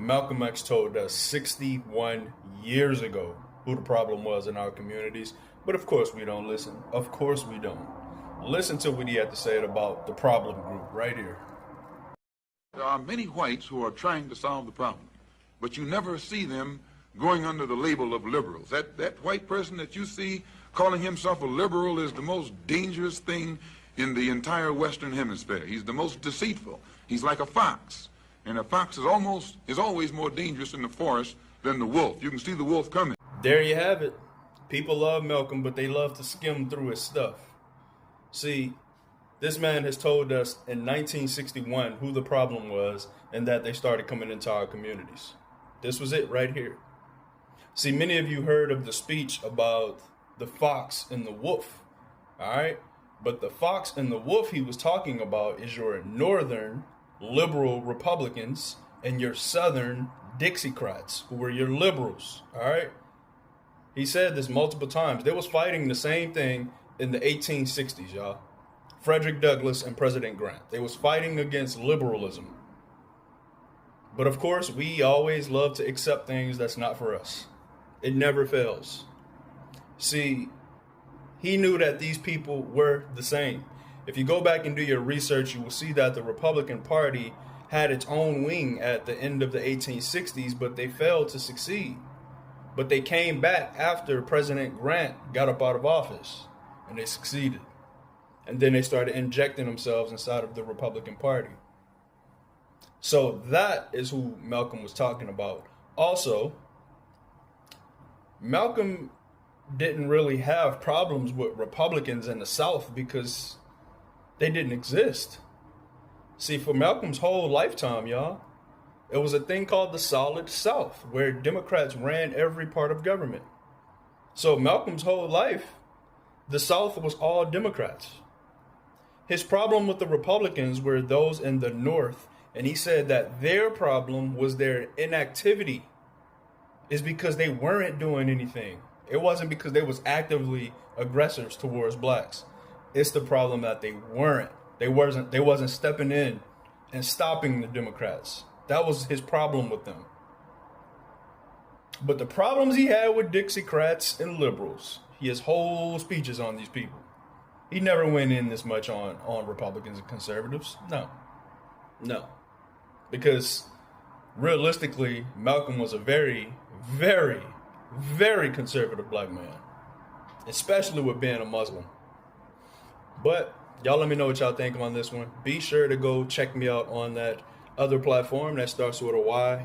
Malcolm X told us 61 years ago who the problem was in our communities. But of course we don't listen. Of course we don't. Listen to what he had to say about the problem group right here. There are many whites who are trying to solve the problem, but you never see them going under the label of liberals. That white person that you see calling himself a liberal is the most dangerous thing in the entire Western Hemisphere. He's the most deceitful. He's like a fox. And a fox is always more dangerous in the forest than the wolf. You can see the wolf coming. There you have it. People love Malcolm, but they love to skim through his stuff. See, this man has told us in 1961 who the problem was and that they started coming into our communities. This was it right here. See, many of you heard of the speech about the fox and the wolf, all right? But the fox and the wolf he was talking about is your northern liberal Republicans and your southern Dixiecrats, who were your liberals, all right? He said this multiple times. They was fighting the same thing in the 1860s, y'all. Frederick Douglass and President Grant. They was fighting against liberalism. But of course, we always love to accept things that's not for us. It never fails. See, he knew that these people were the same. If you go back and do your research, you will see that the Republican Party had its own wing at the end of the 1860s, but they failed to succeed. But they came back after President Grant got up out of office, and they succeeded. And then they started injecting themselves inside of the Republican Party. So that is who Malcolm was talking about. Also, Malcolm didn't really have problems with Republicans in the South because they didn't exist. See, for Malcolm's whole lifetime, y'all, it was a thing called the Solid South, where Democrats ran every part of government. So Malcolm's whole life, the South was all Democrats. His problem with the Republicans were those in the North, and he said that their problem was their inactivity, is because they weren't doing anything. It wasn't because they was actively aggressors towards blacks. It's the problem that they weren't. They wasn't stepping in and stopping the Democrats. That was his problem with them. But the problems he had with Dixiecrats and liberals, he has whole speeches on these people. He never went in this much on Republicans and conservatives. No. Because realistically, Malcolm was a very, very, very conservative black man, especially with being a Muslim. But y'all let me know what y'all think on this one. Be sure to go check me out on that other platform that starts with a Y.